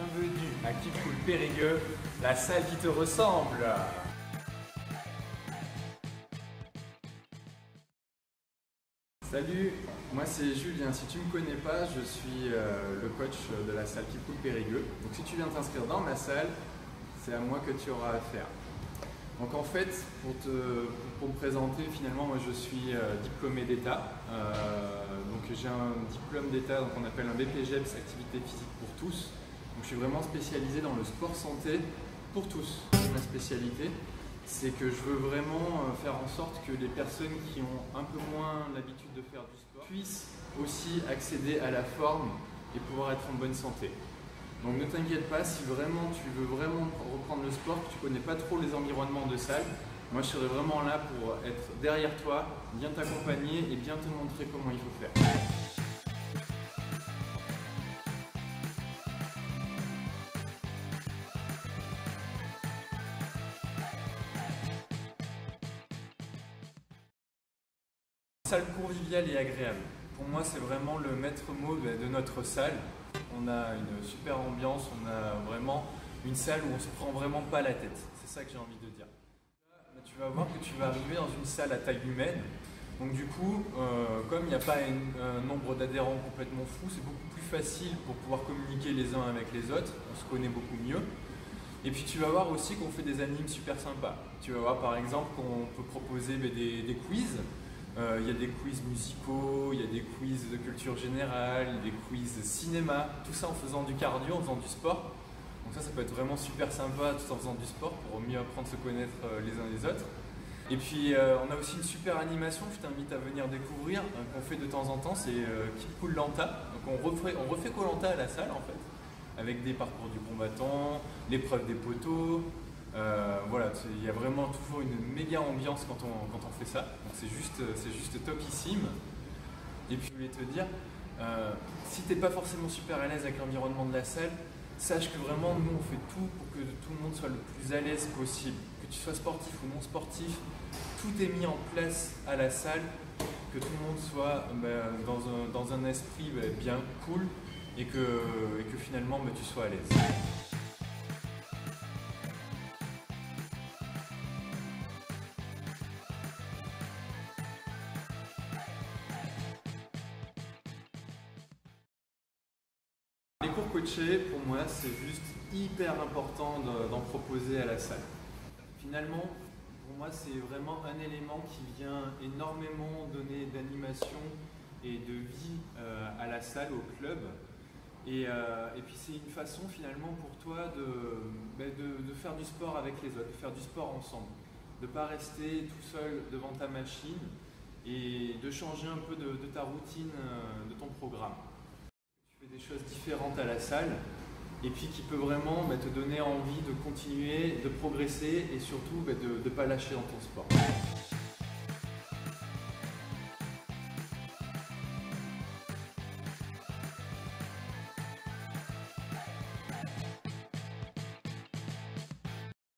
Bienvenue à Keep Cool Périgueux, la salle qui te ressemble. Salut, moi c'est Julien. Si tu ne me connais pas, je suis le coach de la salle Keep Cool Périgueux. Donc si tu viens t'inscrire dans ma salle, c'est à moi que tu auras affaire. Donc en fait, pour me présenter, finalement, moi je suis diplômé d'État. Donc j'ai un diplôme d'État qu'on appelle un BPGEPS, activité physique pour tous. Donc je suis vraiment spécialisé dans le sport santé pour tous. Ma spécialité, c'est que je veux vraiment faire en sorte que les personnes qui ont un peu moins l'habitude de faire du sport puissent aussi accéder à la forme et pouvoir être en bonne santé. Donc ne t'inquiète pas, si vraiment tu veux vraiment reprendre le sport, que tu ne connais pas trop les environnements de salle, moi je serai vraiment là pour être derrière toi, bien t'accompagner et bien te montrer comment il faut faire. Salle conviviale et agréable. Pour moi, c'est vraiment le maître mot de notre salle. On a une super ambiance, on a vraiment une salle où on se prend vraiment pas la tête. C'est ça que j'ai envie de dire. Tu vas voir que tu vas arriver dans une salle à taille humaine. Donc du coup, comme il n'y a pas un nombre d'adhérents complètement fou, c'est beaucoup plus facile pour pouvoir communiquer les uns avec les autres. On se connaît beaucoup mieux. Et puis tu vas voir aussi qu'on fait des animes super sympas. Tu vas voir par exemple qu'on peut proposer des quiz. Il y a des quiz musicaux, il y a des quiz de culture générale, des quiz de cinéma, tout ça en faisant du cardio, en faisant du sport. Donc ça peut être vraiment super sympa tout en faisant du sport pour mieux apprendre à se connaître les uns les autres. Et puis on a aussi une super animation, je t'invite à venir découvrir, qu'on fait de temps en temps, c'est Keep Cool Lanta. Donc on refait Koh Lanta à la salle en fait, avec des parcours du combattant, l'épreuve des poteaux. Voilà, il y a vraiment toujours une méga ambiance quand on fait ça, donc c'est juste topissime. Et puis je voulais te dire, si tu n'es pas forcément super à l'aise avec l'environnement de la salle, sache que vraiment nous on fait tout pour que tout le monde soit le plus à l'aise possible. Que tu sois sportif ou non sportif, tout est mis en place à la salle, que tout le monde soit dans un esprit bien cool et que finalement tu sois à l'aise. Les cours coachés, pour moi, c'est juste hyper important d'en proposer à la salle. Finalement, pour moi, c'est vraiment un élément qui vient énormément donner d'animation et de vie à la salle, au club. Et puis c'est une façon finalement pour toi de faire du sport avec les autres, de faire du sport ensemble. De ne pas rester tout seul devant ta machine et de changer un peu de ta routine, de ton programme. Des choses différentes à la salle et puis qui peut vraiment te donner envie de continuer, de progresser et surtout de ne pas lâcher dans ton sport.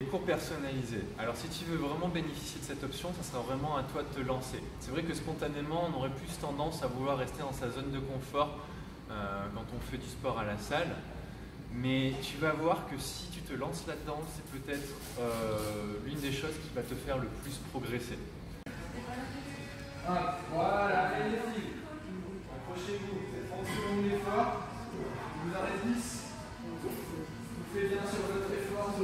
Les cours personnalisés. Alors si tu veux vraiment bénéficier de cette option, ça sera vraiment à toi de te lancer. C'est vrai que spontanément on aurait plus tendance à vouloir rester dans sa zone de confort quand on fait du sport à la salle, mais tu vas voir que si tu te lances là-dedans, c'est peut-être l'une des choses qui va te faire le plus progresser. Voilà, allez les filles, approchez-vous, vous êtes 30 secondes d'effort, je vous arrête 10, vous faites bien sur votre effort,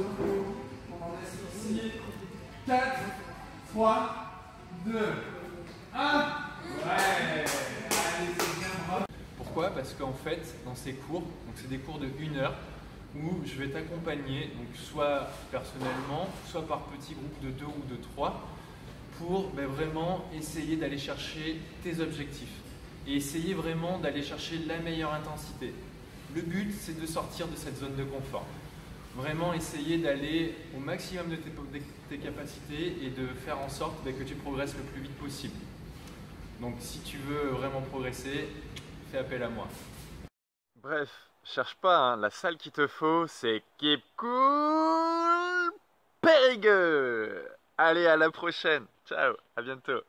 on en laisse ici, 4, 3, 2, 1, ouais. Pourquoi? Parce qu'en fait, dans ces cours, c'est des cours de 1 heure où je vais t'accompagner, donc soit personnellement, soit par petits groupes de 2 ou de 3, pour vraiment essayer d'aller chercher tes objectifs et essayer vraiment d'aller chercher la meilleure intensité. Le but, c'est de sortir de cette zone de confort. Vraiment essayer d'aller au maximum de tes capacités et de faire en sorte que tu progresses le plus vite possible. Donc si tu veux vraiment progresser, fais appel à moi. Bref, cherche pas, hein, la salle qu'il te faut, c'est Keep Cool Périgueux. Allez, à la prochaine. Ciao, à bientôt.